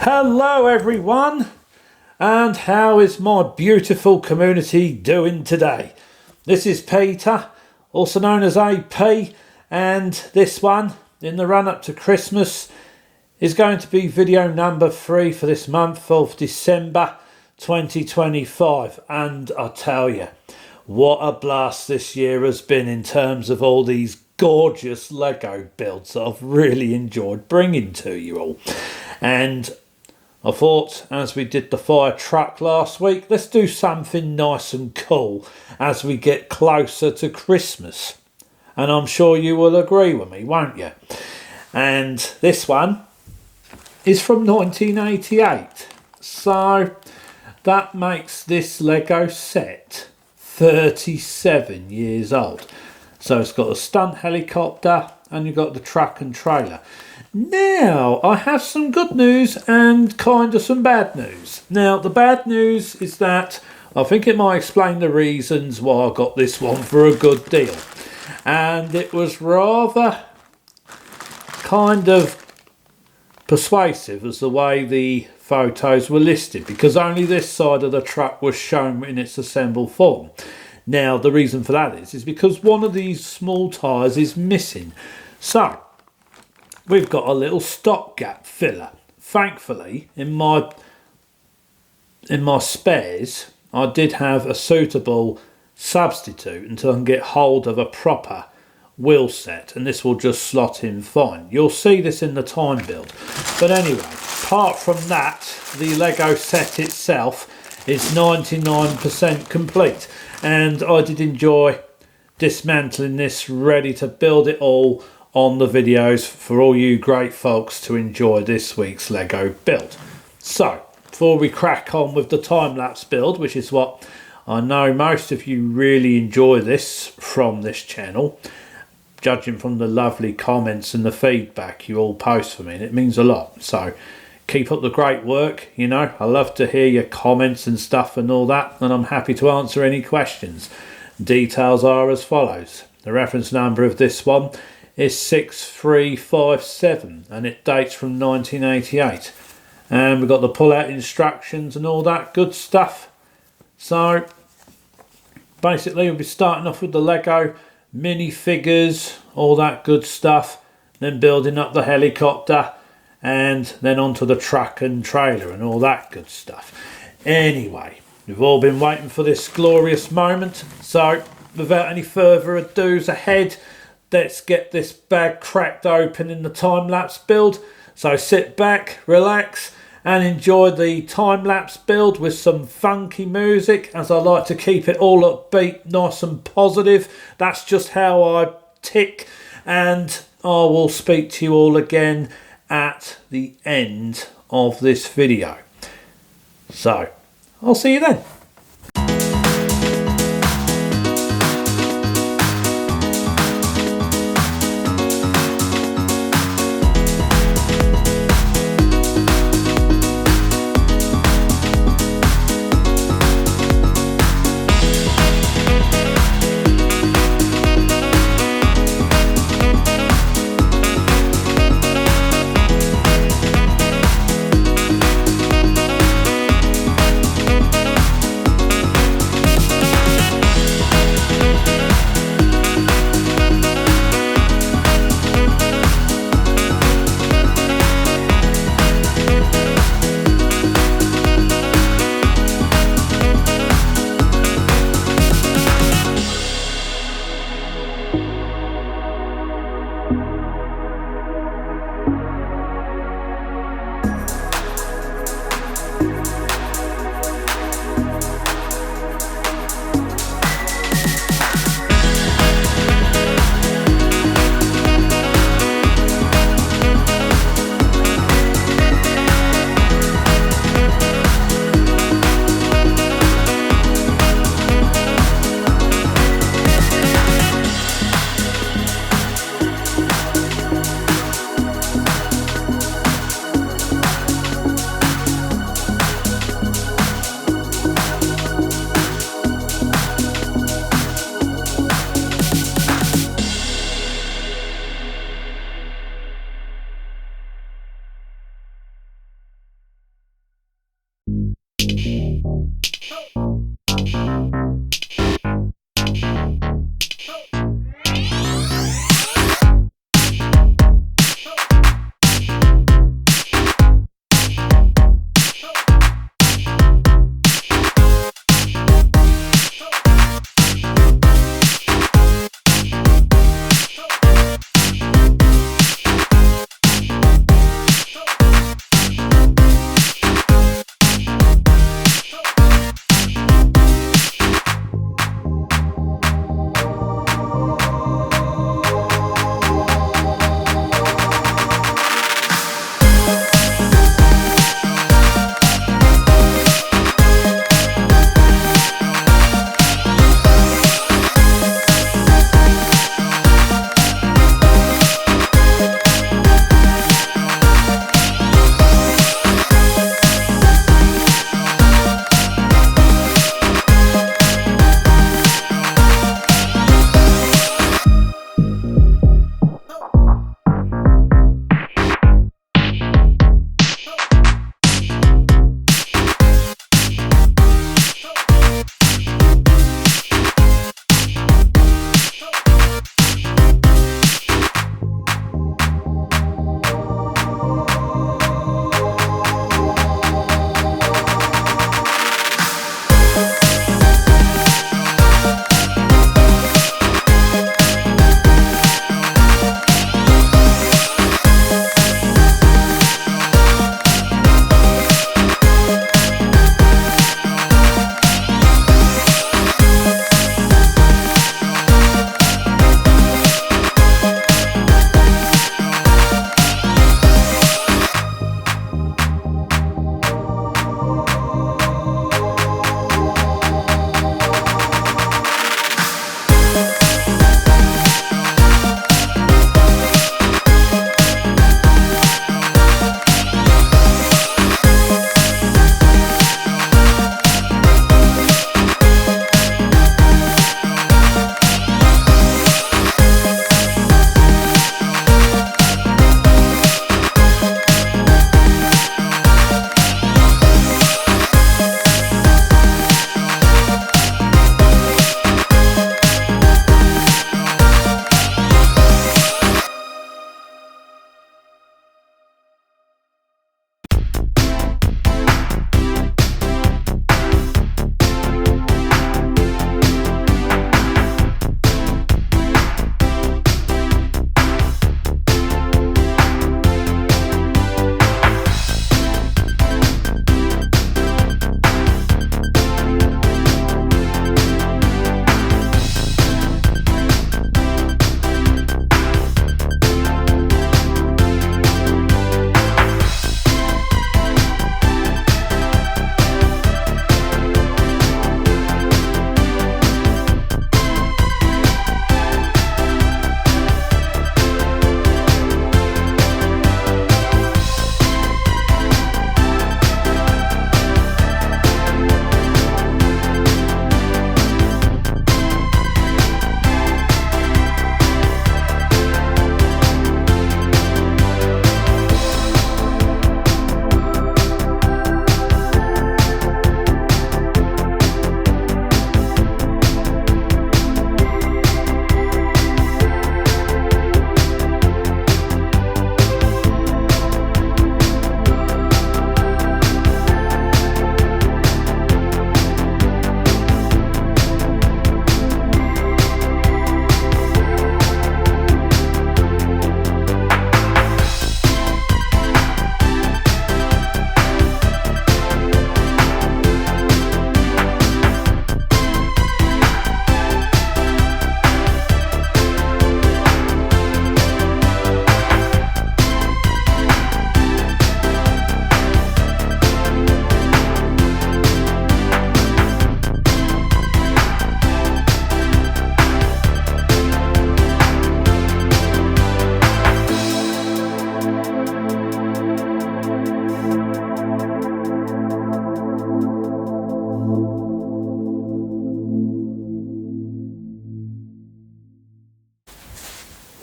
Hello everyone, and how is my beautiful community doing today? This is Peter, also known as AP, and this one, in the run up to Christmas, is going to be video number 3 for this month of December 2025. And I tell you, what a blast this year has been in terms of all these gorgeous Lego builds that I've really enjoyed bringing to you all. And I thought, as we did the fire truck last week, let's do something nice and cool as we get closer to Christmas. And I'm sure you will agree with me, won't you? And this one is from 1988. So that makes this Lego set 37 years old. So it's got a stunt helicopter and you've got the truck and trailer. Now, I have some good news and kind of some bad news. Now, the bad news is that I think it might explain the reasons why I got this one for a good deal. And it was rather kind of persuasive as the way the photos were listed, because only this side of the truck was shown in its assembled form. Now, the reason for that is because one of these small tyres is missing. So we've got a little stopgap filler. Thankfully, in my spares, I did have a suitable substitute until I can get hold of a proper wheel set, and this will just slot in fine. You'll see this in the time build. But anyway, apart from that, the Lego set itself is 99% complete, and I did enjoy dismantling this, ready to build it all on the videos for all you great folks to enjoy this week's Lego build. So before we crack on with the time-lapse build, which is what I know most of you really enjoy this from this channel, judging from the lovely comments and the feedback you all post for me, and it means a lot. So keep up the great work. You know, I love to hear your comments and stuff and all that, and I'm happy to answer any questions. Details are as follows. The reference number of this one is 6357 and it dates from 1988, and we've got the pull-out instructions and all that good stuff. So basically we'll be starting off with the Lego minifigures, all that good stuff, then building up the helicopter, and then onto the truck and trailer and all that good stuff. Anyway, we've all been waiting for this glorious moment, so without any further ado's ahead, let's get this bag cracked open in the time-lapse build. So sit back, relax, and enjoy the time-lapse build with some funky music, as I like to keep it all upbeat, nice and positive. That's just how I tick, and I will speak to you all again at the end of this video. So I'll see you then.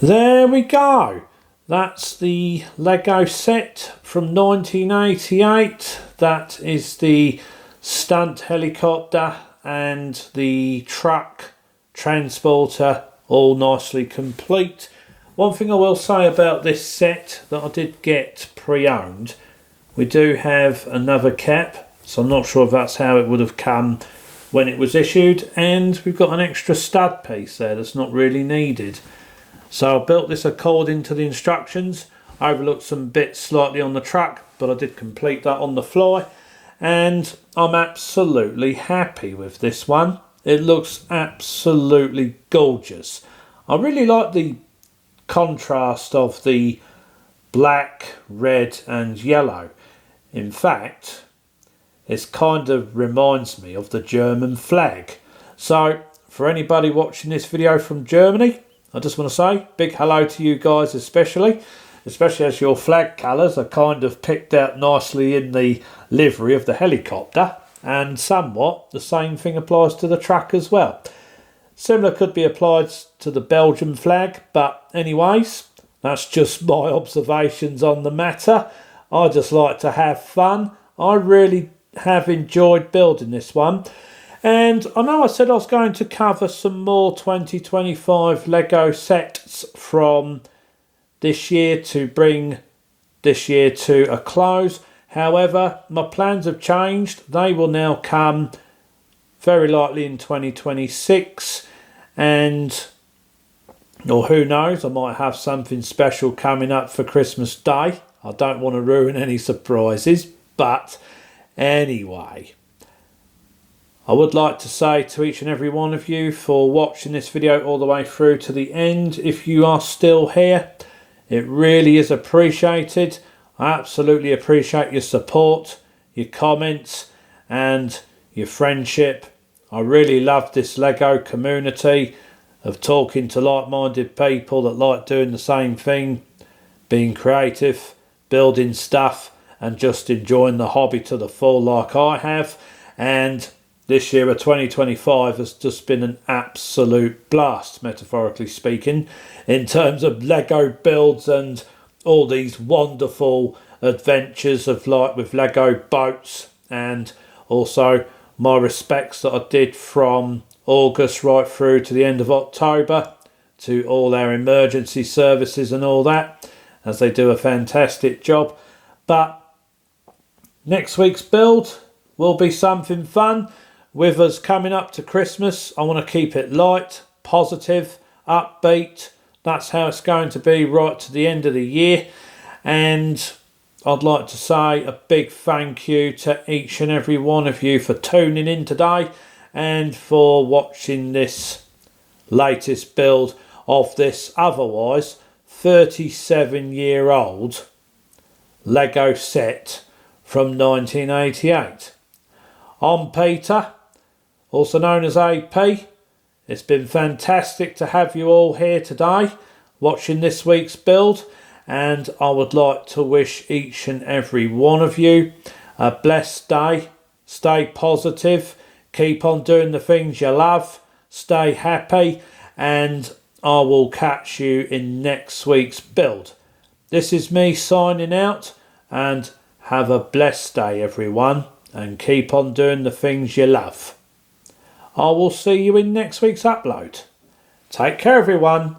There we go. That's the Lego set from 1988. That is the stunt helicopter and the truck transporter, all nicely complete. One thing I will say about this set that I did get pre-owned, we do have another cap, so I'm not sure if that's how it would have come when it was issued, and we've got an extra stud piece there that's not really needed. So I built this according to the instructions. I overlooked some bits slightly on the truck, but I did complete that on the fly, and I'm absolutely happy with this one. It looks absolutely gorgeous. I really like the contrast of the black, red and yellow. In fact, it kind of reminds me of the German flag. So for anybody watching this video from Germany, I just want to say big hello to you guys, especially as your flag colours are kind of picked out nicely in the livery of the helicopter, and somewhat the same thing applies to the truck as well. Similar could be applied to the Belgian flag, but anyways, that's just my observations on the matter. I just like to have fun. I really have enjoyed building this one. And I know I said I was going to cover some more 2025 Lego sets from this year to bring this year to a close. However, my plans have changed. They will now come very likely in 2026, and or who knows, I might have something special coming up for Christmas Day. I don't want to ruin any surprises, but anyway, I would like to say to each and every one of you for watching this video all the way through to the end. If you are still here, it really is appreciated. I absolutely appreciate your support, your comments and your friendship. I really love this Lego community of talking to like-minded people that like doing the same thing, being creative, building stuff and just enjoying the hobby to the full like I have. And this year of 2025 has just been an absolute blast, metaphorically speaking, in terms of Lego builds and all these wonderful adventures of like with Lego boats, and also my respects that I did from August right through to the end of October to all our emergency services and all that, as they do a fantastic job. But next week's build will be something fun. With us coming up to Christmas, I want to keep it light, positive, upbeat. That's how it's going to be right to the end of the year. And I'd like to say a big thank you to each and every one of you for tuning in today and for watching this latest build of this otherwise 37-year-old Lego set from 1988. I'm Peter, also known as AP. It's been fantastic to have you all here today watching this week's build, and I would like to wish each and every one of you a blessed day. Stay positive, keep on doing the things you love, stay happy, and I will catch you in next week's build. This is me signing out, and have a blessed day everyone, and keep on doing the things you love. I will see you in next week's upload. Take care everyone.